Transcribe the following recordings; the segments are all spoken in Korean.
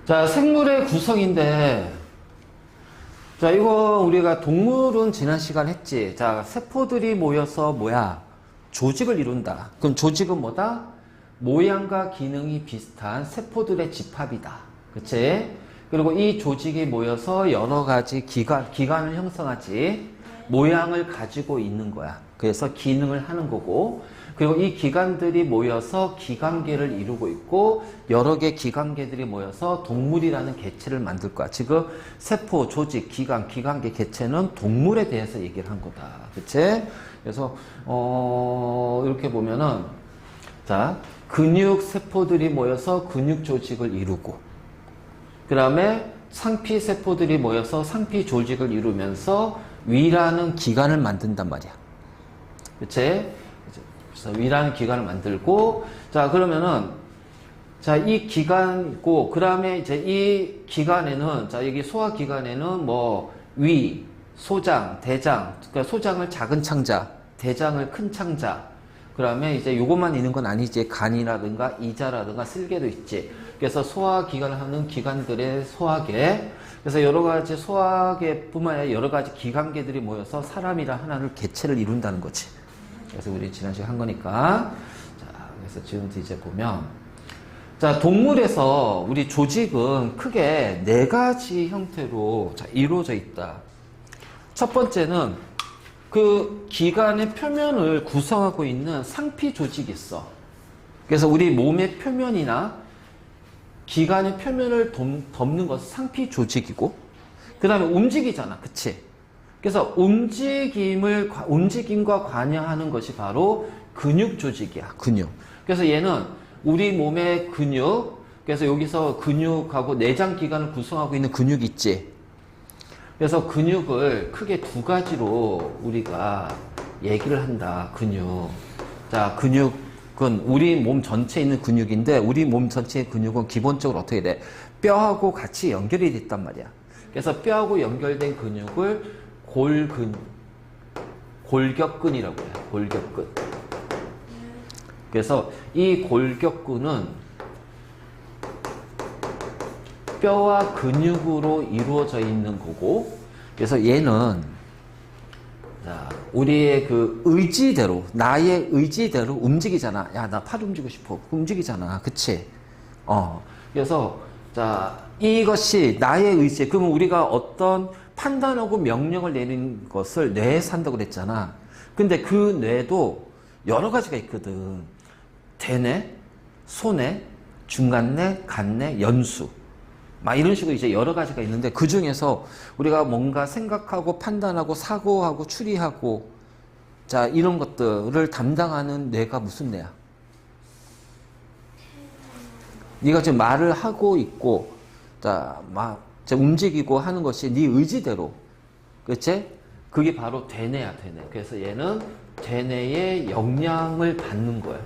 자, 생물의 구성인데, 자, 이거 우리가 동물은 지난 시간 했지. 자, 세포들이 모여서 뭐야? 조직을 이룬다. 그럼 조직은 뭐다? 모양과 기능이 비슷한 세포들의 집합이다. 그치? 그리고 이 조직이 모여서 여러 가지 기관을 형성하지. 모양을 가지고 있는 거야. 그래서 기능을 하는 거고. 그리고 이 기관들이 모여서 기관계를 이루고 있고 여러 개 기관계들이 모여서 동물이라는 개체를 만들 거야. 지금 세포, 조직, 기관, 기관계, 개체는 동물에 대해서 얘기를 한 거다. 그치? 그래서 이렇게 보면은 자, 근육 세포들이 모여서 근육 조직을 이루고 그 다음에 상피 세포들이 모여서 상피 조직을 이루면서 위라는 기관을 만든단 말이야. 그치? 그래서 위라는 기관을 만들고, 자, 그러면은, 자, 이 기관이고, 그 다음에 이제 이 기관에는, 자, 여기 소화기관에는 뭐, 위, 소장, 대장, 그러니까 소장을 작은 창자, 대장을 큰 창자, 그 다음에 이제 요것만 있는 건 아니지. 간이라든가 이자라든가 쓸개도 있지. 그래서 소화기관을 하는 기관들의 소화계, 그래서 여러 가지 소화계뿐만 아니라 여러 가지 기관계들이 모여서 사람이라 하나를 개체를 이룬다는 거지. 그래서 우리 지난 시간에 한 거니까. 자, 그래서 지금부터 이제 보면. 자, 동물에서 우리 조직은 크게 네 가지 형태로 자, 이루어져 있다. 첫 번째는 그 기관의 표면을 구성하고 있는 상피 조직이 있어. 그래서 우리 몸의 표면이나 기관의 표면을 덮는 것은 상피 조직이고, 그 다음에 움직이잖아. 그치? 그래서 움직임과 관여하는 것이 바로 근육 조직이야. 근육. 그래서 얘는 우리 몸의 근육, 그래서 여기서 근육하고 내장 기관을 구성하고 있는 근육이 있지. 그래서 근육을 크게 두 가지로 우리가 얘기를 한다. 근육. 자, 근육은 우리 몸 전체에 있는 근육인데 우리 몸 전체의 근육은 기본적으로 어떻게 돼? 뼈하고 같이 연결이 됐단 말이야. 그래서 뼈하고 연결된 근육을 골격근이라고 해요. 골격근. 그래서 이 골격근은 뼈와 근육으로 이루어져 있는 거고, 그래서 얘는 자, 우리의 그 의지대로, 나의 의지대로 움직이잖아. 야, 나 팔 움직이고 싶어. 움직이잖아. 그치? 그래서 자, 이것이 나의 의지. 그러면 우리가 어떤 판단하고 명령을 내리는 것을 뇌에서 한다고 그랬잖아. 근데 그 뇌도 여러 가지가 있거든. 대뇌, 소뇌, 중간뇌, 간뇌, 연수. 막 이런 식으로 이제 여러 가지가 있는데 그 중에서 우리가 뭔가 생각하고 판단하고 사고하고 추리하고 자, 이런 것들을 담당하는 뇌가 무슨 뇌야? 네가 지금 말을 하고 있고 자, 막 움직이고 하는 것이 네 의지대로. 그치? 그게 바로 대뇌야, 대뇌. 그래서 얘는 대뇌의 영향을 받는 거야.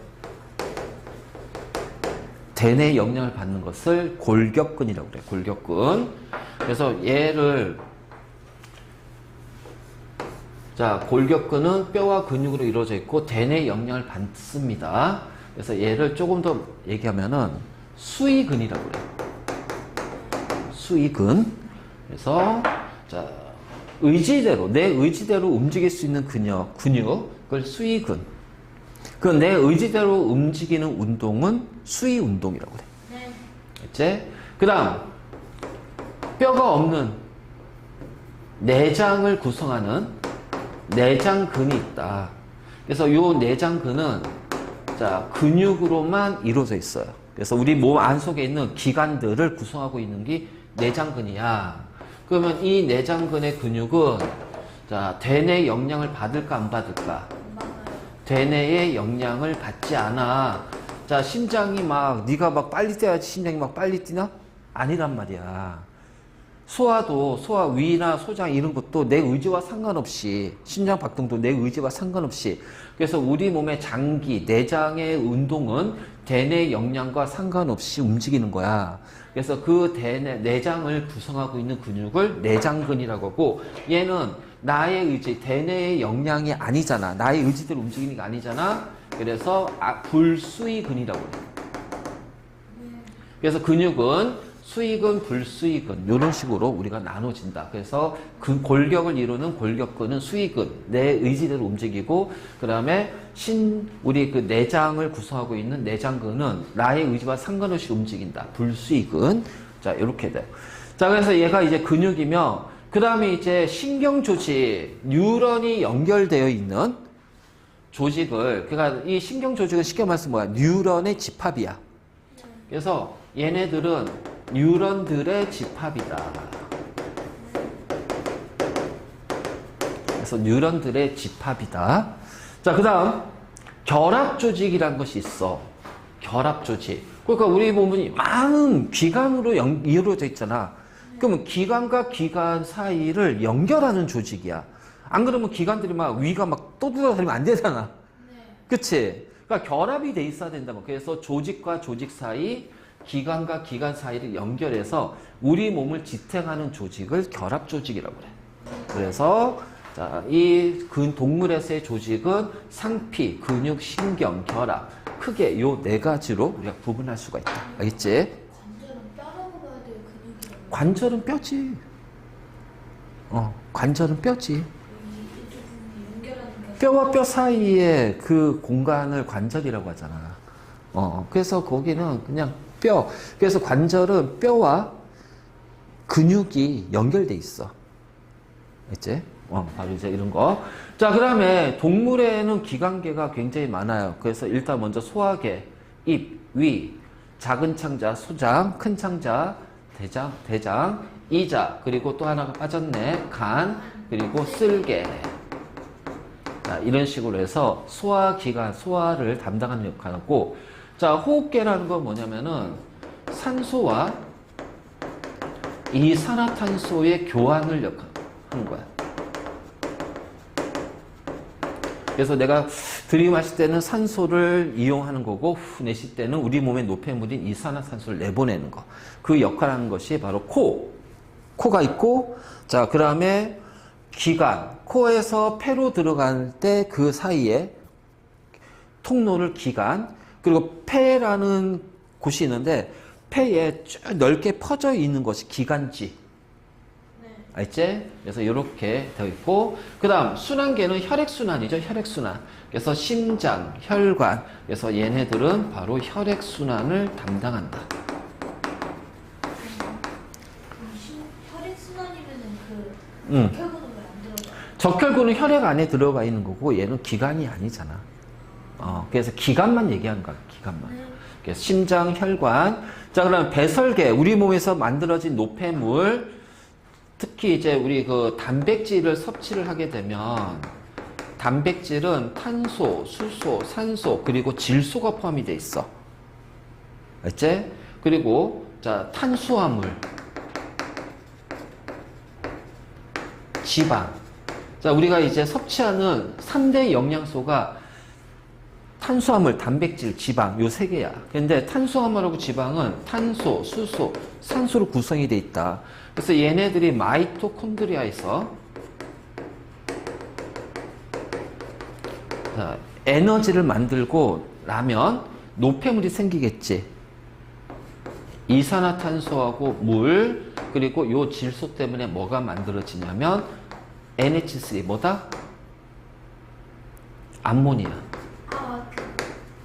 대뇌의 영향을 받는 것을 골격근이라고 그래. 골격근. 그래서 얘를 자, 골격근은 뼈와 근육으로 이루어져 있고 대뇌의 영향을 받습니다. 그래서 얘를 조금 더 얘기하면은 수의근이라고 그래. 수의근. 그래서 자, 의지대로 내 의지대로 움직일 수 있는 근육을 수의근. 그 내 의지대로 움직이는 운동은 수의 운동이라고 그래. 네. 그치? 그다음 뼈가 없는 내장을 구성하는 내장근이 있다. 그래서 요 내장근은 자, 근육으로만 이루어져 있어요. 그래서 우리 몸 안속에 있는 기관들을 구성하고 있는 게 내장근이야. 그러면 이 내장근의 근육은 자, 대뇌의 영향을 받을까 안 받을까? 대뇌의 영향을 받지 않아. 자, 심장이 막 네가 막 빨리 뛰어야지 심장이 막 빨리 뛰나? 아니란 말이야. 소화도 소화 위나 소장 이런 것도 내 의지와 상관없이 심장 박동도 내 의지와 상관없이 그래서 우리 몸의 장기, 내장의 운동은 대뇌 영향과 상관없이 움직이는 거야. 그래서 그 내장을 구성하고 있는 근육을 내장근이라고 하고 얘는 나의 의지, 대뇌의 영향이 아니잖아. 나의 의지대로 움직이는 게 아니잖아. 그래서 불수의근이라고 해요. 그래서 근육은 수익은, 불수익은 이런 식으로 우리가 나눠진다. 그래서 그 골격을 이루는 골격근은 수익은 내 의지대로 움직이고, 그 다음에 우리 그 내장을 구성하고 있는 내장근은 나의 의지와 상관없이 움직인다. 불수익은. 자, 이렇게 돼요. 자, 그래서 얘가 이제 근육이며, 그 다음에 이제 신경조직, 뉴런이 연결되어 있는 조직을, 그러니까 이 신경조직은 쉽게 말해서 뭐야? 뉴런의 집합이야. 그래서 얘네들은 뉴런들의 집합이다. 그래서 뉴런들의 집합이다. 자, 그 다음 결합조직이라는 것이 있어. 결합조직. 그러니까 우리 몸이 많은 기관으로 이루어져 있잖아. 그러면 기관과 기관 사이를 연결하는 조직이야. 안 그러면 기관들이 막 위가 막 떠들어다니면 안 되잖아. 그치? 그러니까 결합이 돼 있어야 된다. 그래서 조직과 조직 사이, 기관과 기관 사이를 연결해서 우리 몸을 지탱하는 조직을 결합조직이라고 그래. 그래서 자, 이 동물에서의 조직은 상피, 근육, 신경, 결합. 크게 요 네 가지로 우리가 구분할 수가 있다. 알겠지? 관절은 뼈라고 봐야 돼요? 근육이라고? 관절은 뼈지. 관절은 뼈지. 이쪽 부분이 연결하는 게 뼈와 뼈 사이에 그 공간을 관절이라고 하잖아. 그래서 거기는 그냥 뼈. 그래서 관절은 뼈와 근육이 연결돼 있어. 알지? 바로 이제 이런 거. 자, 그 다음에 동물에는 기관계가 굉장히 많아요. 그래서 일단 먼저 소화계, 입, 위, 작은 창자, 소장, 큰 창자, 대장, 이자, 그리고 또 하나가 빠졌네. 간, 그리고 쓸개. 자, 이런 식으로 해서 소화기관, 소화를 담당하는 역할을 하고, 자, 호흡계라는 건 뭐냐면은 산소와 이산화탄소의 교환을 하는 거야. 그래서 내가 들이마실 때는 산소를 이용하는 거고, 후 내쉴 때는 우리 몸의 노폐물인 이산화탄소를 내보내는 거. 그 역할을 하는 것이 바로 코가 있고, 자, 그 다음에 기관, 코에서 폐로 들어갈 때 그 사이에 통로를 기관, 그리고 폐라는 곳이 있는데 폐에 쭉 넓게 퍼져 있는 것이 기관지. 알지? 그래서 이렇게 되어 있고, 그 다음 순환계는 혈액순환이죠. 혈액순환. 그래서 심장, 혈관. 그래서 얘네들은 바로 혈액순환을 담당한다. 혈액순환이면은 적혈구는 왜 안 들어가? 적혈구는 혈액 안에 들어가 있는 거고 얘는 기관이 아니잖아. 그래서 기관만 얘기하는 거야. 기관만. 그래서 심장, 혈관. 자, 그럼 배설계. 우리 몸에서 만들어진 노폐물. 특히 이제 우리 그 단백질을 섭취를 하게 되면 단백질은 탄소, 수소, 산소, 그리고 질소가 포함이 돼 있어. 알지? 그리고 자, 탄수화물, 지방. 자, 우리가 이제 섭취하는 3대 영양소가 탄수화물, 단백질, 지방 요 세 개야. 근데 탄수화물하고 지방은 탄소, 수소, 산소로 구성이 돼 있다. 그래서 얘네들이 마이토콘드리아에서 자, 에너지를 만들고 나면 노폐물이 생기겠지. 이산화탄소하고 물, 그리고 요 질소 때문에 뭐가 만들어지냐면 NH3 뭐다? 암모니아.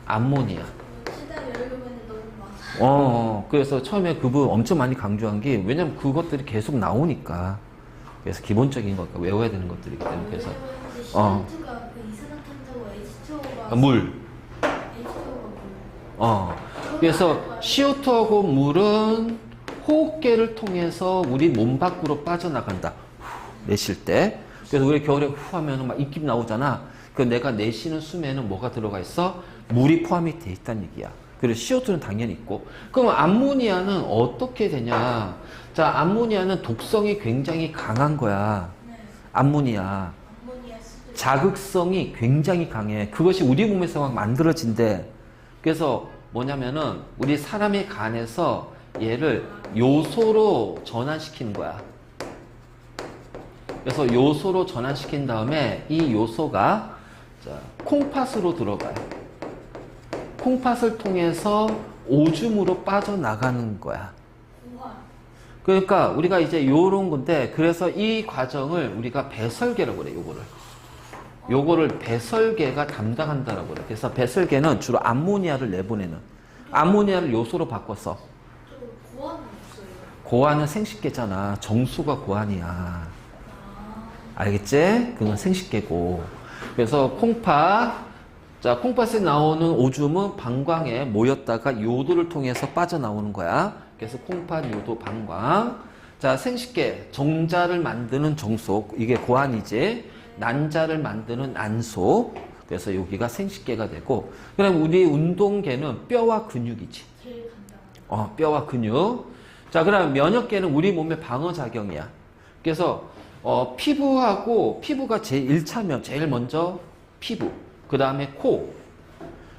암모니아. 시다 열려고 했는데 너무 많아. 그래서 처음에 그분 엄청 많이 강조한 게, 왜냐면 그것들이 계속 나오니까. 그래서 기본적인 것, 외워야 되는 것들이기 때문에. 그래서, CO2가 그 이산화탄소고 H2O가 물. H2O가 물. 그래서 CO2하고 물은 호흡계를 통해서 우리 몸 밖으로 빠져나간다. 후, 내쉴 때. 그래서 우리 겨울에 후 하면 막 입김 나오잖아. 그 내가 내쉬는 숨에는 뭐가 들어가 있어? 물이 포함이 돼 있다는 얘기야. 그리고 CO2는 당연히 있고. 그럼 암모니아는 어떻게 되냐? 자, 암모니아는 독성이 굉장히 강한 거야. 암모니아. 자극성이 굉장히 강해. 그것이 우리 몸에서 막 만들어진대. 그래서 뭐냐면은 우리 사람의 간에서 얘를 요소로 전환시키는 거야. 그래서 요소로 전환시킨 다음에 이 요소가 자, 콩팥으로 들어가요. 콩팥을 통해서 오줌으로 빠져나가는 거야. 고환. 그러니까 우리가 이제 요런 건데, 그래서 이 과정을 우리가 배설계라고 그래, 요거를 배설계가 담당한다라고 그래. 그래서 배설계는 주로 암모니아를 내보내는, 암모니아를 요소로 바꿔서. 저 고환은 없어요. 고환은 생식계잖아. 정수가 고환이야. 아, 알겠지? 그건 생식계고. 그래서 콩팥, 자, 콩팥에 나오는 오줌은 방광에 모였다가 요도를 통해서 빠져나오는 거야. 그래서 콩팥, 요도, 방광. 자, 생식계, 정자를 만드는 정속, 이게 고환이지. 난자를 만드는 난소. 그래서 여기가 생식계가 되고, 그다음 우리 운동계는 뼈와 근육이지. 제일 간단. 뼈와 근육. 자, 그다음 면역계는 우리 몸의 방어작용이야. 그래서 피부가 제일 1차면 제일 먼저 피부, 그 다음에 코,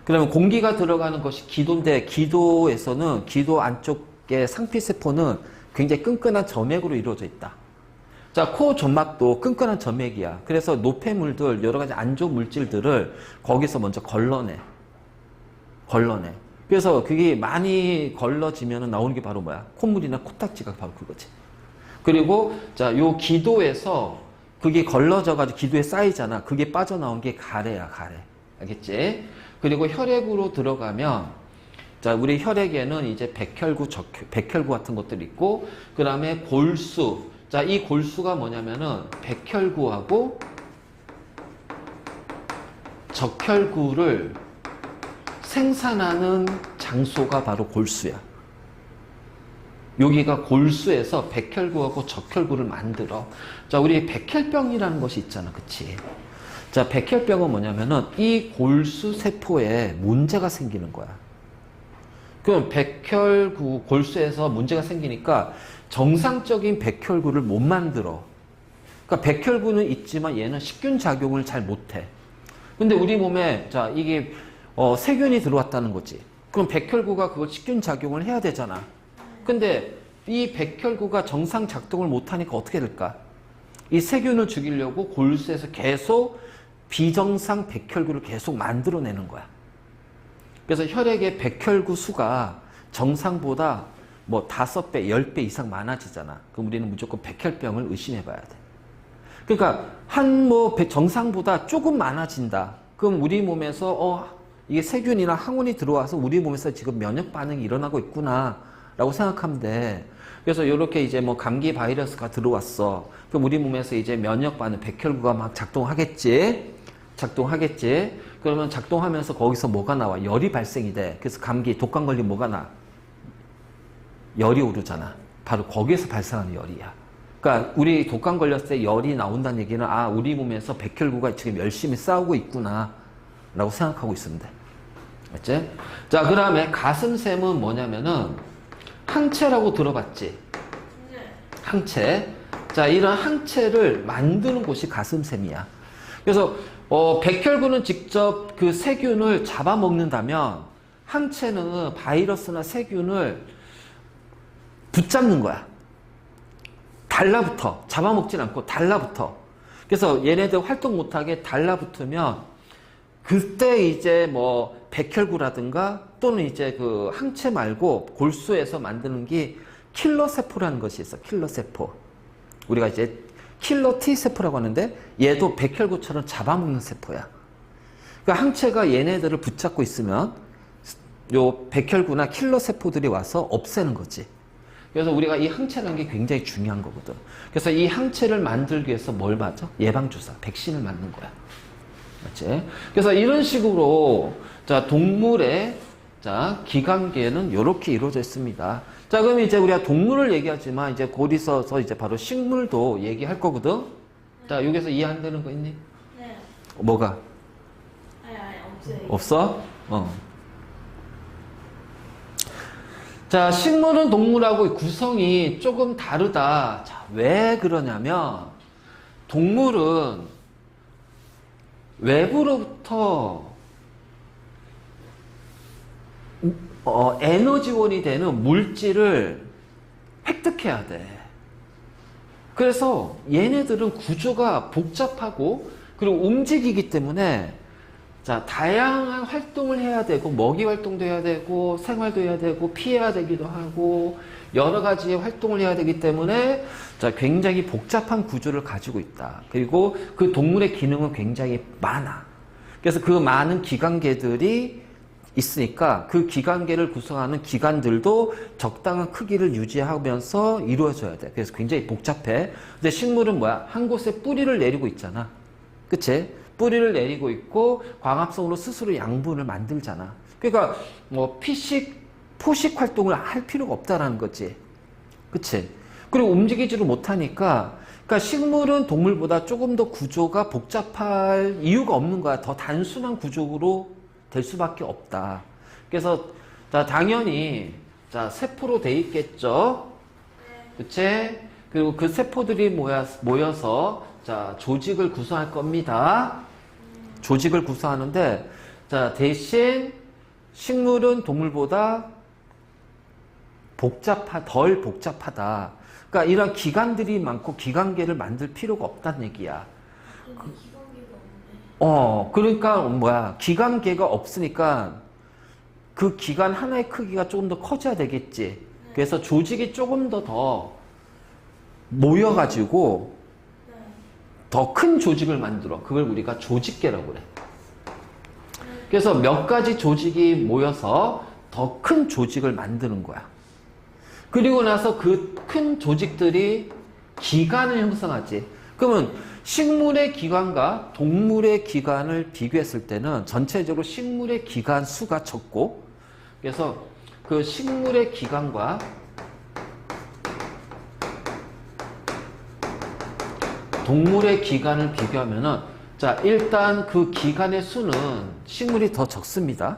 그 다음에 공기가 들어가는 것이 기도인데, 기도에서는 기도 안쪽의 상피세포는 굉장히 끈끈한 점액으로 이루어져 있다. 자, 코 점막도 끈끈한 점액이야. 그래서 노폐물들, 여러 가지 안 좋은 물질들을 거기서 먼저 걸러내. 그래서 그게 많이 걸러지면 나오는 게 바로 뭐야? 콧물이나 코딱지가 바로 그거지. 그리고 자, 요 기도에서 그게 걸러져가지고 기도에 쌓이잖아. 그게 빠져나온 게 가래야, 가래. 알겠지? 그리고 혈액으로 들어가면, 자, 우리 혈액에는 이제 백혈구, 백혈구 같은 것들이 있고, 그 다음에 골수. 자, 이 골수가 뭐냐면은 백혈구하고 적혈구를 생산하는 장소가 바로 골수야. 여기가 골수에서 백혈구하고 적혈구를 만들어. 자, 우리 백혈병이라는 것이 있잖아. 그치? 자, 백혈병은 뭐냐면은 이 골수 세포에 문제가 생기는 거야. 그럼 백혈구, 골수에서 문제가 생기니까 정상적인 백혈구를 못 만들어. 그러니까 백혈구는 있지만 얘는 식균 작용을 잘 못해. 근데 우리 몸에, 자, 이게, 세균이 들어왔다는 거지. 그럼 백혈구가 그걸 식균 작용을 해야 되잖아. 근데 이 백혈구가 정상 작동을 못하니까 어떻게 될까? 이 세균을 죽이려고 골수에서 계속 비정상 백혈구를 계속 만들어내는 거야. 그래서 혈액의 백혈구 수가 정상보다 뭐 5배, 10배 이상 많아지잖아. 그럼 우리는 무조건 백혈병을 의심해 봐야 돼. 그러니까 정상보다 조금 많아진다. 그럼 우리 몸에서 이게 세균이나 항원이 들어와서 우리 몸에서 지금 면역 반응이 일어나고 있구나 라고 생각하면 돼. 그래서 이렇게 이제 뭐 감기 바이러스가 들어왔어. 그럼 우리 몸에서 이제 면역 반응, 백혈구가 막 작동하겠지. 그러면 작동하면서 거기서 뭐가 나와? 열이 발생이 돼. 그래서 감기, 독감 걸리면 뭐가 나? 열이 오르잖아. 바로 거기에서 발생하는 열이야. 그러니까 우리 독감 걸렸을 때 열이 나온다는 얘기는, 아, 우리 몸에서 백혈구가 지금 열심히 싸우고 있구나 라고 생각하고 있으면 돼. 알지? 자, 그 다음에 가슴샘은 뭐냐면은 항체라고 들어봤지? 네. 항체. 자, 이런 항체를 만드는 곳이 가슴샘이야. 그래서 백혈구는 직접 그 세균을 잡아먹는다면 항체는 바이러스나 세균을 붙잡는 거야. 달라붙어. 잡아먹진 않고 달라붙어. 그래서 얘네들 활동 못하게 달라붙으면 그때 이제 뭐 백혈구라든가 또는 이제 그 항체 말고 골수에서 만드는 게 킬러 세포라는 것이 있어. 킬러 세포. 우리가 이제 킬러 T 세포라고 하는데 얘도 백혈구처럼 잡아먹는 세포야. 그러니까 항체가 얘네들을 붙잡고 있으면 요 백혈구나 킬러 세포들이 와서 없애는 거지. 그래서 우리가 이 항체라는 게 굉장히 중요한 거거든. 그래서 이 항체를 만들기 위해서 뭘 맞아? 예방주사, 백신을 맞는 거야. 맞지? 그래서 이런 식으로, 자, 동물의, 자, 기관계는 이렇게 이루어져 있습니다. 자, 그럼 이제 우리가 동물을 얘기하지만 이제 곧 있어서 이제 바로 식물도 얘기할 거거든? 자, 여기서 이해 안 되는 거 있니? 네. 뭐가? 아니, 없어요. 없어? 자, 식물은 동물하고 구성이 조금 다르다. 자, 왜 그러냐면, 동물은 외부로부터 에너지원이 되는 물질을 획득해야 돼. 그래서 얘네들은 구조가 복잡하고 그리고 움직이기 때문에 자, 다양한 활동을 해야 되고, 먹이 활동도 해야 되고, 생활도 해야 되고, 피해야 되기도 하고, 여러 가지 활동을 해야 되기 때문에, 자, 굉장히 복잡한 구조를 가지고 있다. 그리고 그 동물의 기능은 굉장히 많아. 그래서 그 많은 기관계들이 있으니까 그 기관계를 구성하는 기관들도 적당한 크기를 유지하면서 이루어져야 돼. 그래서 굉장히 복잡해. 근데 식물은 뭐야? 한 곳에 뿌리를 내리고 있잖아. 그치? 뿌리를 내리고 있고 광합성으로 스스로 양분을 만들잖아. 그러니까 뭐 포식 활동을 할 필요가 없다라는 거지. 그치? 그리고 움직이지를 못하니까 그러니까 식물은 동물보다 조금 더 구조가 복잡할 이유가 없는 거야. 더 단순한 구조로 될 수밖에 없다. 그래서 자, 당연히 자, 세포로 돼 있겠죠. 그치? 그리고 그 세포들이 모여서 자, 조직을 구성할 겁니다. 조직을 구성하는데 자, 대신 식물은 동물보다 덜 복잡하다. 그러니까 이런 기관들이 많고 기관계를 만들 필요가 없다는 얘기야. 근데 기관계가 없네. 그러니까 뭐야? 기관계가 없으니까 그 기관 하나의 크기가 조금 더 커져야 되겠지. 그래서 조직이 조금 더 모여가지고 네. 더 큰 조직을 만들어. 그걸 우리가 조직계라고 그래. 그래서 몇 가지 조직이 모여서 더 큰 조직을 만드는 거야. 그리고 나서 그 큰 조직들이 기관을 형성하지. 그러면 식물의 기관과 동물의 기관을 비교했을 때는 전체적으로 식물의 기관 수가 적고, 그래서 그 식물의 기관과 동물의 기관을 비교하면은 자, 일단 그 기관의 수는 식물이 더 적습니다.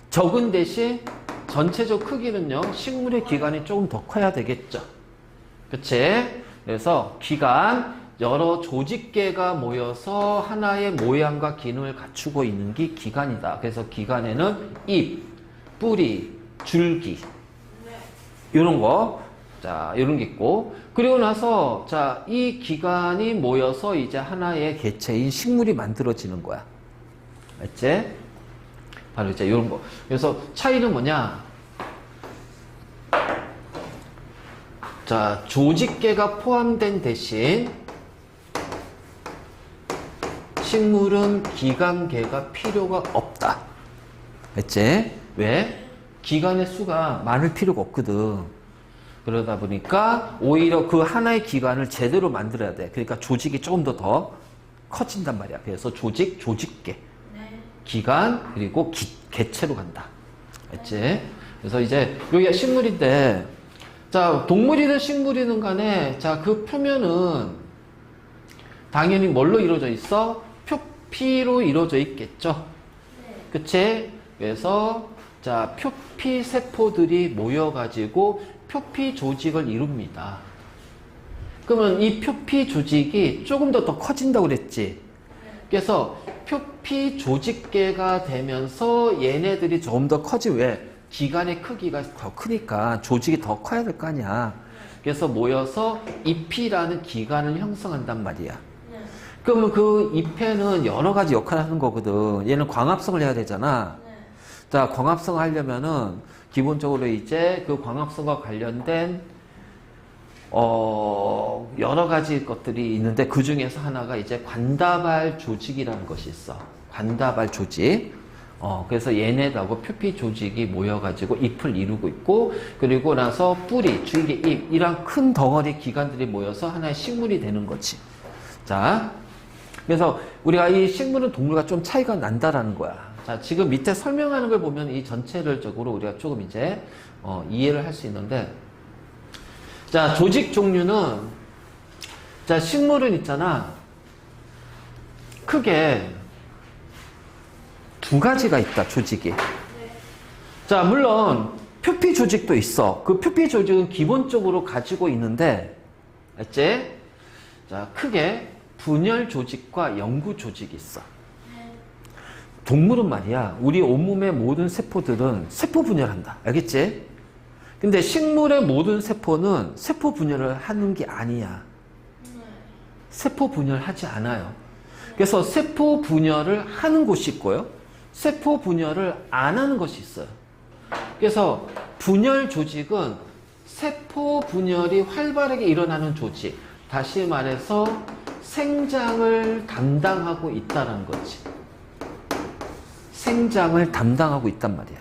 적은 대신 전체적 크기는요, 식물의 기관이 조금 더 커야 되겠죠. 그치? 그래서 기관, 여러 조직계가 모여서 하나의 모양과 기능을 갖추고 있는 게 기관이다. 그래서 기관에는 잎, 뿌리, 줄기, 이런 거, 자, 이런 게 있고, 그리고 나서, 자, 이 기관이 모여서 이제 하나의 개체인 식물이 만들어지는 거야. 알지? 바로 이제 이런 거. 그래서 차이는 뭐냐? 자, 조직계가 포함된 대신 식물은 기관계가 필요가 없다. 알지? 왜? 기관의 수가 많을 필요가 없거든. 그러다 보니까 오히려 그 하나의 기관을 제대로 만들어야 돼. 그러니까 조직이 조금 더 커진단 말이야. 그래서 조직계. 기관, 그리고 개체로 간다. 알지? 그래서 이제 여기가 식물인데, 자, 동물이든 식물이든 간에, 자, 그 표면은 당연히 뭘로 이루어져 있어? 표피로 이루어져 있겠죠? 그치? 그래서, 자, 표피 세포들이 모여가지고 표피 조직을 이룹니다. 그러면 이 표피 조직이 조금 더 커진다고 그랬지? 그래서 표피 조직계가 되면서 얘네들이 조금 더 커지. 왜? 기관의 크기가 더 크니까 조직이 더 커야 될 거 아니야. 그래서 모여서 잎이라는 기관을 형성한단 말이야. 그러면 그 잎에는 여러 가지 역할을 하는 거거든. 얘는 광합성을 해야 되잖아. 자, 광합성을 하려면은 기본적으로 이제 그 광합성과 관련된 여러 가지 것들이 있는데 그 중에서 하나가 이제 관다발 조직이라는 것이 있어. 관다발 조직. 그래서 얘네하고 표피 조직이 모여가지고 잎을 이루고 있고, 그리고 나서 뿌리, 줄기, 잎, 이런 큰 덩어리 기관들이 모여서 하나의 식물이 되는 거지. 자, 그래서 우리가 이 식물은 동물과 좀 차이가 난다라는 거야. 자, 지금 밑에 설명하는 걸 보면 이 전체적으로 우리가 조금 이제 이해를 할 수 있는데, 자, 조직 종류는, 자, 식물은 있잖아. 크게 두 가지가 있다, 조직이. 자, 물론 표피 조직도 있어. 그 표피 조직은 기본적으로 가지고 있는데, 알지? 자, 크게 분열 조직과 영구 조직이 있어. 동물은 말이야, 우리 온몸의 모든 세포들은 세포 분열한다. 알겠지? 근데 식물의 모든 세포는 세포 분열을 하는 게 아니야. 세포 분열하지 않아요. 그래서 세포 분열을 하는 곳이 있고요. 세포 분열을 안 하는 것이 있어요. 그래서 분열 조직은 세포 분열이 활발하게 일어나는 조직. 다시 말해서 생장을 담당하고 있다는 거지. 생장을 담당하고 있단 말이야.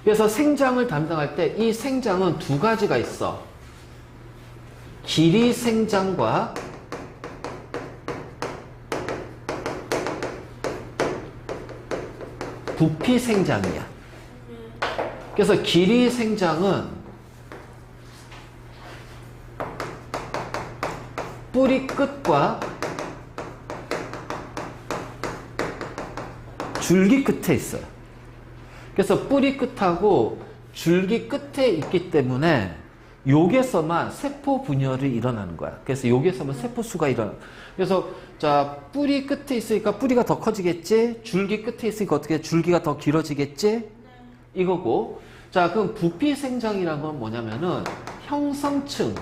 그래서 생장을 담당할 때 이 생장은 두 가지가 있어. 길이 생장과 부피 생장이야. 그래서 길이 생장은 뿌리 끝과 줄기 끝에 있어요. 그래서 뿌리 끝하고 줄기 끝에 있기 때문에 여기에서만 세포 분열이 일어나는 거야. 그래서 여기에서만 세포수가 일어나. 그래서 자, 뿌리 끝에 있으니까 뿌리가 더 커지겠지. 줄기 끝에 있으니까 어떻게 줄기가 더 길어지겠지. 이거고. 자, 그럼 부피 생장이라는 건 뭐냐면은 형성층.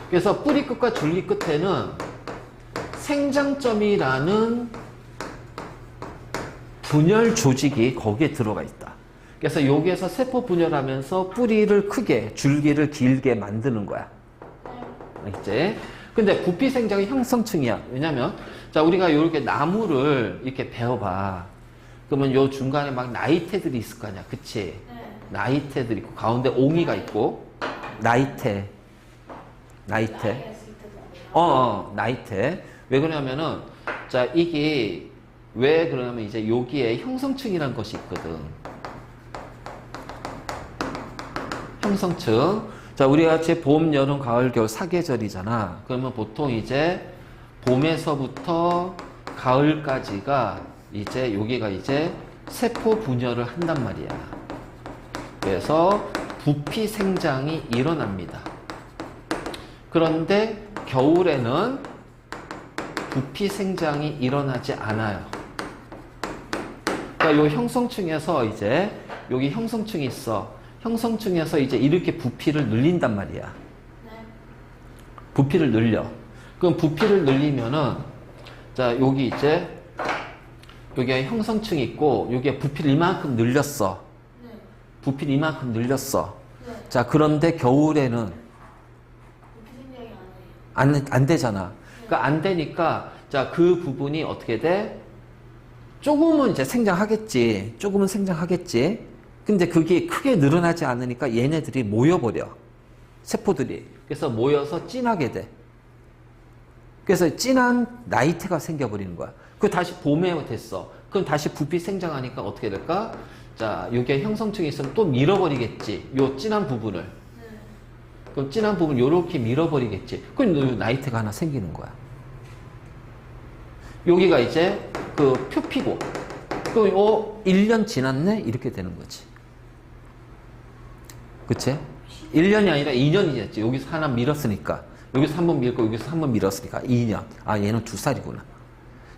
그래서 뿌리 끝과 줄기 끝에는 생장점이라는 분열 조직이 거기에 들어가 있다. 그래서 여기에서 세포 분열하면서 뿌리를 크게, 줄기를 길게 만드는 거야. 알겠지? 근데 부피 생장이 형성층이야. 왜냐면, 자, 우리가 이렇게 나무를 이렇게 베어봐. 그러면 요 중간에 막 나이테들이 있을 거 아니야. 그치? 나이테들이 있고, 가운데 옹이가 있고, 나이테. 나이테. 나이테. 왜 그러냐면은, 자, 이게, 왜 그러냐면 이제 여기에 형성층이라는 것이 있거든. 형성층. 자, 우리가 같이 봄, 여름, 가을, 겨울 4계절이잖아. 그러면 보통 이제 봄에서부터 가을까지가 이제 여기가 이제 세포 분열을 한단 말이야. 그래서 부피 생장이 일어납니다. 그런데 겨울에는 부피 생장이 일어나지 않아요. 그러니까 요 형성층에서 이제 여기 형성층이 있어. 형성층에서 이제 이렇게 부피를 늘린단 말이야. 부피를 늘려. 그럼 부피를 늘리면은 자, 여기 이제 여기에 형성층이 있고 여기에 부피를 이만큼 늘렸어. 부피를 이만큼 늘렸어. 자, 그런데 겨울에는 안 되잖아. 그러니까 안 되니까 자, 그 부분이 어떻게 돼? 조금은 이제 생장하겠지. 조금은 생장하겠지. 근데 그게 크게 늘어나지 않으니까 얘네들이 모여버려. 세포들이. 그래서 모여서 진하게 돼. 그래서 진한 나이테가 생겨버리는 거야. 그 다시 봄에 됐어. 그럼 다시 부피 생장하니까 어떻게 될까? 자, 여기에 형성층이 있으면 또 밀어버리겠지. 요 진한 부분을. 그럼 진한 부분 요렇게 밀어버리겠지. 그럼 나이테가 하나 생기는 거야. 여기가 이제 그 표피고. 그럼 1년 지났네? 이렇게 되는 거지. 그치? 1년이 아니라 2년이 됐지. 여기서 하나 밀었으니까. 여기서 한 번 밀고 여기서 한 번 밀었으니까 2년. 아, 얘는 2살이구나.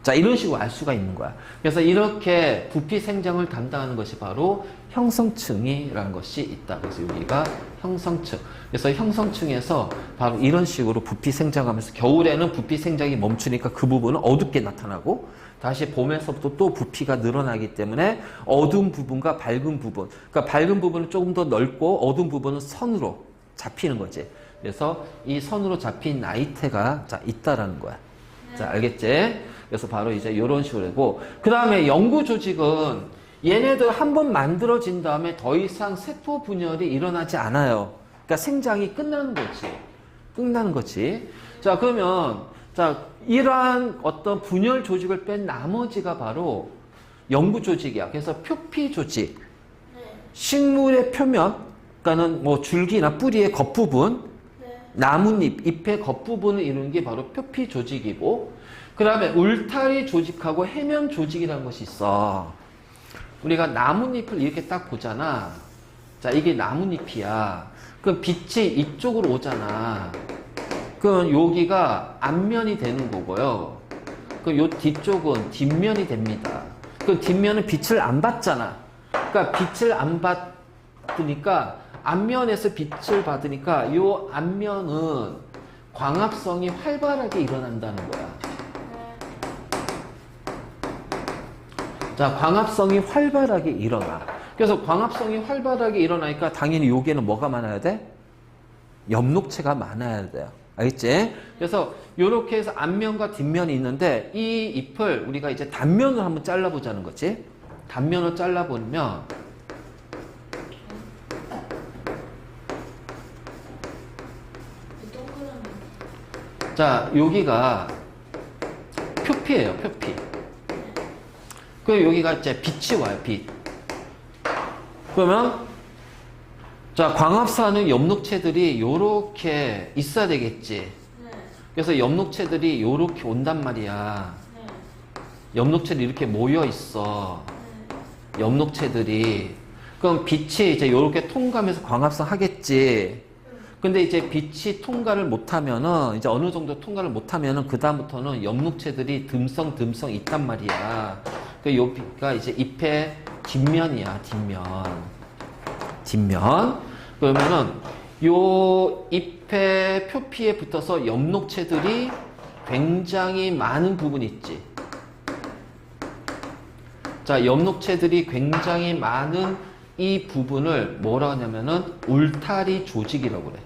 자, 이런 식으로 알 수가 있는 거야. 그래서 이렇게 부피 생장을 담당하는 것이 바로 형성층이라는 것이 있다. 그래서 여기가 형성층. 그래서 형성층에서 바로 이런 식으로 부피 생장하면서 겨울에는 부피 생장이 멈추니까 그 부분은 어둡게 나타나고 다시 봄에서부터 또 부피가 늘어나기 때문에 어두운 부분과 밝은 부분. 그러니까 밝은 부분은 조금 더 넓고 어두운 부분은 선으로 잡히는 거지. 그래서 이 선으로 잡힌 나이테가 자, 있다라는 거야. 자, 알겠지? 그래서 바로 이제 이런 식으로 되고, 그 다음에 연구 조직은 얘네들 한번 만들어진 다음에 더 이상 세포 분열이 일어나지 않아요. 그러니까 생장이 끝나는 거지. 끝나는 거지. 자, 그러면, 자, 이러한 어떤 분열 조직을 뺀 나머지가 바로 연구 조직이야. 그래서 표피 조직. 식물의 표면, 그러니까는 뭐 줄기나 뿌리의 겉부분, 나뭇잎, 잎의 겉부분을 이루는 게 바로 표피 조직이고, 그 다음에 울타리 조직하고 해면 조직이라는 것이 있어. 우리가 나뭇잎을 이렇게 딱 보잖아. 자, 이게 나뭇잎이야. 그럼 빛이 이쪽으로 오잖아. 그럼 여기가 앞면이 되는 거고요. 그럼 요 뒤쪽은 뒷면이 됩니다. 그 뒷면은 빛을 안 받잖아. 그러니까 빛을 안 받으니까 앞면에서 빛을 받으니까 요 앞면은 광합성이 활발하게 일어난다는 거야. 자, 광합성이 활발하게 일어나. 그래서 광합성이 활발하게 일어나니까 당연히 여기에는 뭐가 많아야 돼? 엽록체가 많아야 돼요. 알겠지? 그래서 이렇게 해서 앞면과 뒷면이 있는데 이 잎을 우리가 이제 단면을 한번 잘라보자는 거지. 단면을 잘라보면 동그라미. 자, 여기가 표피예요, 표피. 그 여기가 이제 빛이 와요, 빛. 그러면 자, 광합사는 엽록체들이 요렇게 있어야 되겠지. 네. 그래서 엽록체들이 요렇게 온단 말이야. 네. 엽록체들이 이렇게 모여 있어. 네. 엽록체들이. 그럼 빛이 이제 요렇게 통과하면서 광합성 하겠지. 근데 이제 빛이 통과를 못하면은, 이제 어느 정도 통과를 못하면은, 그다음부터는 엽록체들이 듬성 있단 말이야. 그 요 빛가 이제 잎의 뒷면이야, 뒷면. 그러면은, 요 잎의 표피에 붙어서 엽록체들이 굉장히 많은 부분이 있지. 자, 엽록체들이 굉장히 많은 이 부분을 뭐라 하냐면은 울타리 조직이라고 그래.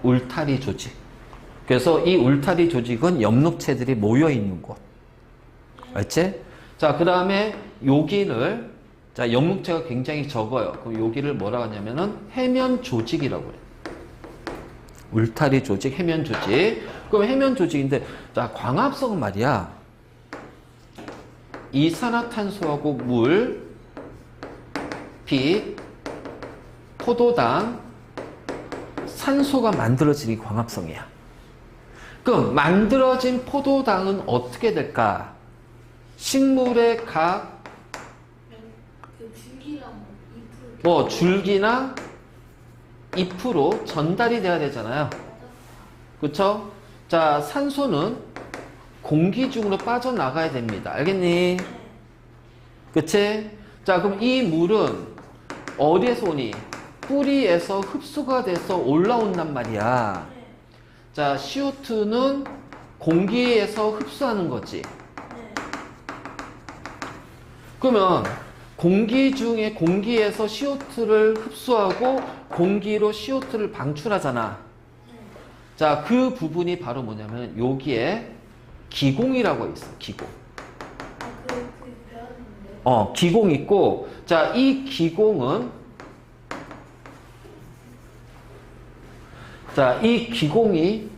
울타리 조직. 그래서 이 울타리 조직은 엽록체들이 모여 있는 곳. 알지? 자, 그 다음에 여기를, 자, 엽록체가 굉장히 적어요. 그럼 여기를 뭐라 하냐면은 해면 조직이라고 그래. 울타리 조직, 해면 조직. 그럼 해면 조직인데, 자, 광합성은 말이야. 이산화탄소하고 물, 빛, 포도당, 산소가 만들어지는 게 광합성이야. 그럼 만들어진 포도당은 어떻게 될까? 식물의 각 그 줄기랑 잎을. 줄기나 잎으로 전달이 돼야 되잖아요. 그쵸? 자, 산소는 공기 중으로 빠져나가야 됩니다. 알겠니? 그치? 자, 그럼 이 물은 어디에서 오니? 뿌리에서 흡수가 돼서 올라온단 말이야. 네. 자, CO2는 공기에서 흡수하는 거지. 네. 그러면 공기에서 CO2를 흡수하고 공기로 CO2를 방출하잖아. 네. 자, 그 부분이 바로 뭐냐면 여기에 기공이라고 있어. 기공. 배웠는데. 기공 있고, 자, 이 기공은, 자, 이 기공이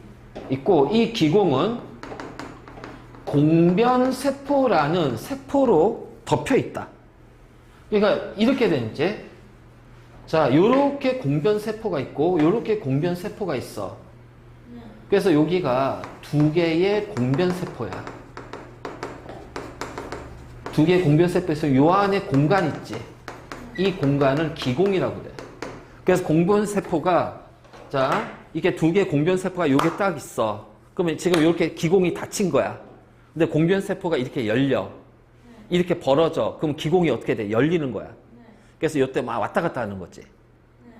있고, 이 기공은 공변세포라는 세포로 덮여 있다. 그러니까 이렇게 되는지, 자, 요렇게 공변세포가 있고, 요렇게 공변세포가 있어. 네. 그래서 여기가 두 개의 공변세포야. 두 개의 공변세포에서 요 안에 공간 있지. 이 공간을 기공이라고 그래. 그래서 공변세포가, 자, 이게 두 개의 공변세포가 요게 딱 있어. 그러면 지금 이렇게 기공이 닫힌 거야. 근데 공변세포가 이렇게 열려. 이렇게 벌어져. 그럼 기공이 어떻게 돼? 열리는 거야. 그래서 요때 막 왔다 갔다 하는 거지.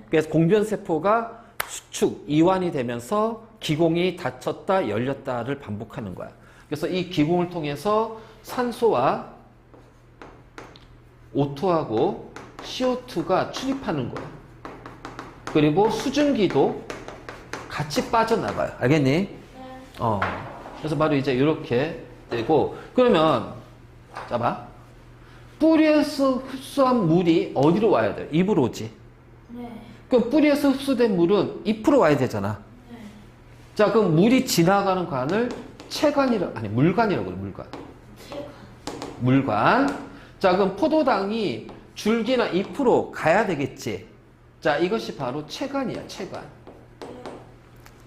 그래서 공변세포가 수축, 이완이 되면서 기공이 닫혔다, 열렸다를 반복하는 거야. 그래서 이 기공을 통해서 산소와 O2하고 CO2가 출입하는 거야. 그리고 수증기도 같이 빠져나가요. 알겠니? 네. 그래서 바로 이제 이렇게 되고, 그러면, 자, 봐. 뿌리에서 흡수한 물이 어디로 와야 돼? 입으로 오지. 네. 그럼 뿌리에서 흡수된 물은 잎으로 와야 되잖아. 네. 자, 그럼 물이 지나가는 관을 물관이라고 그래, 물관. 물관. 자, 그럼 포도당이 줄기나 잎으로 가야 되겠지. 자, 이것이 바로 체관이야, 체관.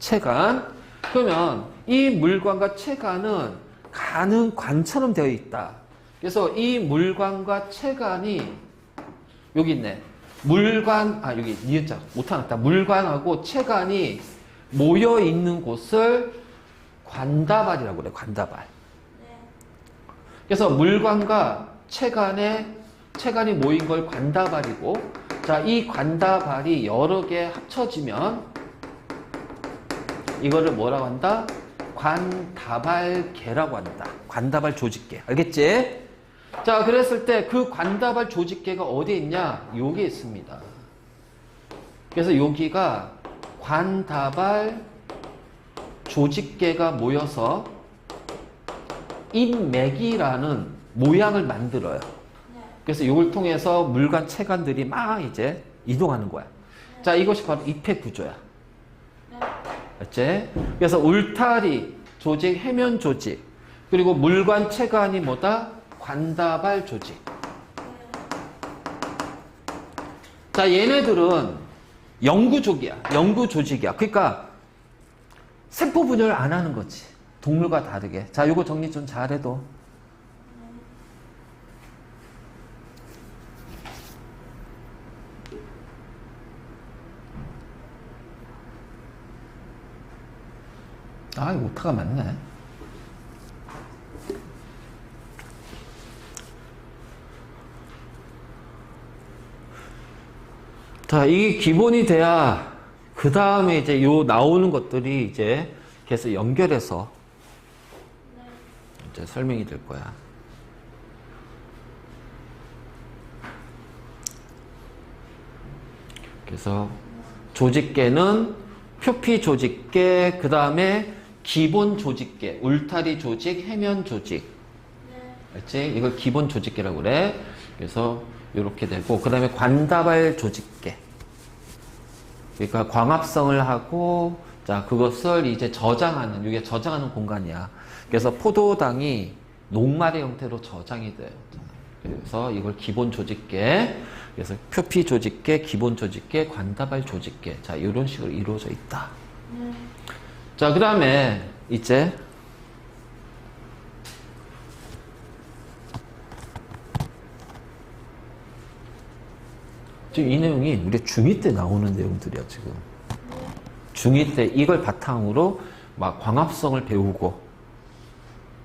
체관. 그러면 이 물관과 체관은 가는 관처럼 되어 있다. 그래서 이 물관과 체관이 여기 있네. 여기 니은자 못하겠다. 물관하고 체관이 모여 있는 곳을 관다발이라고 그래. 관다발. 그래서 물관과 체관이 모인 걸 관다발이고, 자, 이 관다발이 여러 개 합쳐지면 이거를 뭐라고 한다? 관다발계라고 한다. 관다발 조직계. 알겠지? 자, 그랬을 때 그 관다발 조직계가 어디에 있냐? 여기에 있습니다. 그래서 여기가 관다발 조직계가 모여서 인맥이라는 모양을 만들어요. 네. 그래서 이걸 통해서 물관, 체관들이 막 이제 이동하는 거야. 자, 이것이 바로 입핵 구조야. 네. 알지? 그래서 울타리 조직, 해면 조직, 그리고 물관, 체관이 뭐다? 관다발 조직. 자, 얘네들은 영구족이야. 영구조직이야. 그러니까 세포 분열을 안 하는 거지. 동물과 다르게. 자, 요거 정리 좀 잘해도. 아, 이거 오타가 맞네. 자, 이게 기본이 돼야 그 다음에 이제 요 나오는 것들이 이제 계속 연결해서 이제 설명이 될 거야. 그래서 조직계는 표피 조직계, 그 다음에 기본 조직계, 울타리 조직, 해면 조직. 알지? 이걸 기본 조직계라고 그래. 그래서 이렇게 되고, 그 다음에 관다발 조직계. 그러니까 광합성을 하고, 자, 그것을 이제 저장하는, 이게 저장하는 공간이야. 그래서 포도당이 녹말의 형태로 저장이 돼요. 그래서 이걸 기본 조직계, 그래서 표피 조직계, 기본 조직계, 관다발 조직계. 자, 이런 식으로 이루어져 있다. 자, 그 다음에 이제 지금 이 내용이 우리 중2 때 나오는 내용들이야, 지금. 중2 때 이걸 바탕으로 막 광합성을 배우고,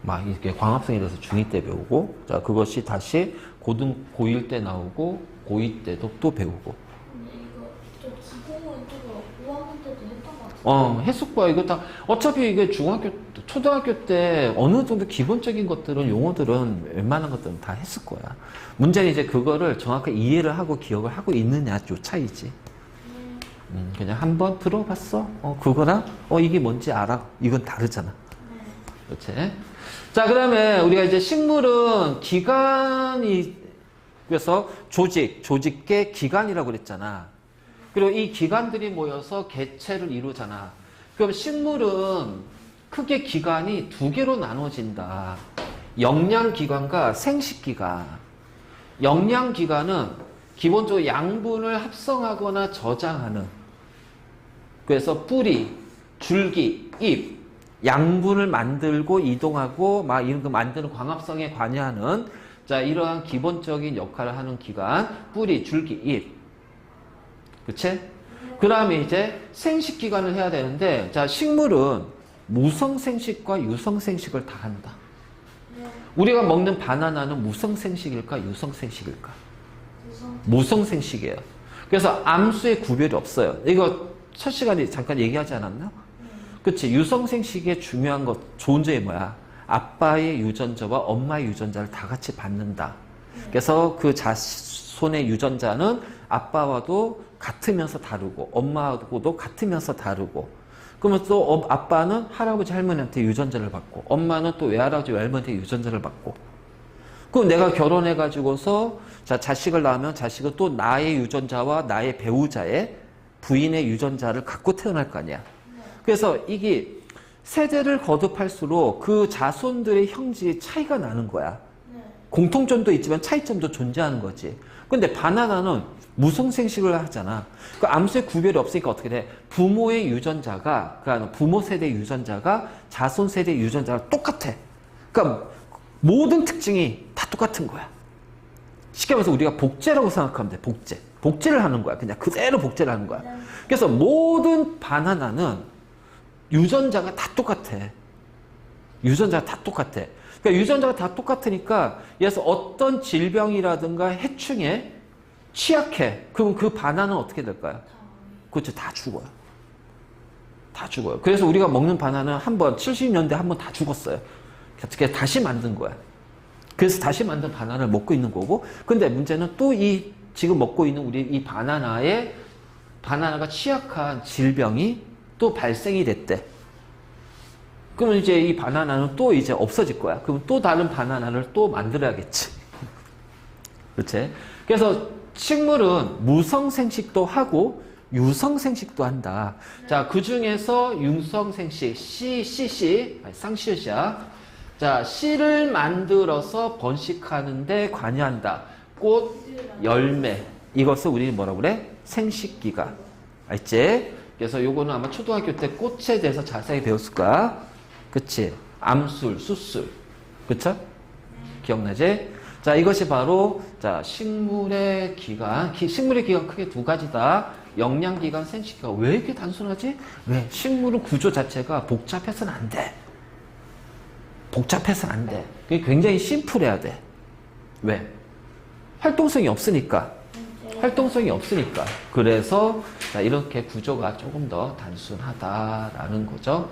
막 이렇게 광합성에 대해서 중2 때 배우고, 자, 그것이 다시 고1 때 나오고, 고2 때도 또 배우고. 근데 이거 좀 기본은 저거 5학년 때도 했던 것 같아요. 했을 거야. 이거 다, 어차피 이게 초등학교 때 어느 정도 기본적인 것들은, 용어들은 웬만한 것들은 다 했을 거야. 문제는 이제 그거를 정확하게 이해를 하고 기억을 하고 있느냐, 요 차이지. 그냥 한번 들어봤어? 그거랑, 이게 뭔지 알아? 이건 다르잖아. 그렇지? 자, 그 다음에 우리가 이제 식물은 기관이, 그래서 조직계 기관이라고 그랬잖아. 그리고 이 기관들이 모여서 개체를 이루잖아. 그럼 식물은 크게 기관이 두 개로 나눠진다. 영양기관과 생식기관. 영양기관은 기본적으로 양분을 합성하거나 저장하는, 그래서 뿌리, 줄기, 잎, 양분을 만들고 이동하고 막 이런 거 만드는 광합성에 관여하는, 자, 이러한 기본적인 역할을 하는 기관, 뿌리, 줄기, 잎. 그치? 그 다음에 이제 생식기관을 해야 되는데, 자, 식물은 무성생식과 유성생식을 다 한다. 우리가 먹는 바나나는 무성생식일까, 유성생식일까? 무성생식이에요. 그래서 암수의 구별이 없어요. 이거 첫 시간에 잠깐 얘기하지 않았나? 그치? 유성생식의 중요한 것, 좋은 점이 뭐야? 아빠의 유전자와 엄마의 유전자를 다 같이 받는다. 그래서 그 자손의 유전자는 아빠와도 같으면서 다르고, 엄마하고도 같으면서 다르고, 그러면 또 아빠는 할아버지 할머니한테 유전자를 받고, 엄마는 또 외할아버지 외할머니한테 유전자를 받고, 그럼 내가 결혼해가지고서 자, 자식을 낳으면 자식은 또 나의 유전자와 나의 배우자의 부인의 유전자를 갖고 태어날 거 아니야. 그래서 이게 세대를 거듭할수록 그 자손들의 형질이 차이가 나는 거야. 공통점도 있지만 차이점도 존재하는 거지. 근데 바나나는 무성생식을 하잖아. 그 암수의 구별이 없으니까 어떻게 돼? 부모의 유전자가, 그러니까 부모 세대 유전자가 자손 세대 유전자랑 똑같아. 그러니까 모든 특징이 다 똑같은 거야. 쉽게 말해서 우리가 복제라고 생각하면 돼. 복제를 하는 거야. 그냥 그대로 복제를 하는 거야. 그래서 모든 바나나는 유전자가 다 똑같아. 유전자가 다 똑같아. 그러니까 유전자가 다 똑같으니까, 그래서 어떤 질병이라든가 해충에 취약해. 그럼 그 바나나는 어떻게 될까요? 그렇죠. 다 죽어요. 다 죽어요. 그래서 우리가 먹는 바나나는 한 번, 70년대 한 번 다 죽었어요. 어떻게 다시 만든 거야. 그래서 다시 만든 바나나를 먹고 있는 거고, 근데 문제는 또 이 지금 먹고 있는 우리 이 바나나가 취약한 질병이 또 발생이 됐대. 그러면 이제 이 바나나는 또 이제 없어질 거야. 그럼 또 다른 바나나를 또 만들어야겠지. 그렇지? 그래서 식물은 무성생식도 하고 유성생식도 한다. 자, 그 중에서 유성생식, 쌍시옷이야. 자, 씨를 만들어서 번식하는데 관여한다. 꽃, 열매. 이것을 우리 뭐라고 그래? 생식기가. 알지? 그래서 요거는 아마 초등학교 때 꽃에 대해서 자세히 배웠을 거야. 그치? 암술, 수술. 그쵸? 기억나지? 자, 이것이 바로, 자, 식물의 기관 크게 두 가지다. 영양기관, 생식기관. 왜 이렇게 단순하지? 왜? 식물은 구조 자체가 복잡해서는 안 돼. 복잡해서는 안 돼. 그게 굉장히 심플해야 돼. 왜? 활동성이 없으니까. 활동성이 없으니까. 그래서, 자, 이렇게 구조가 조금 더 단순하다라는 거죠.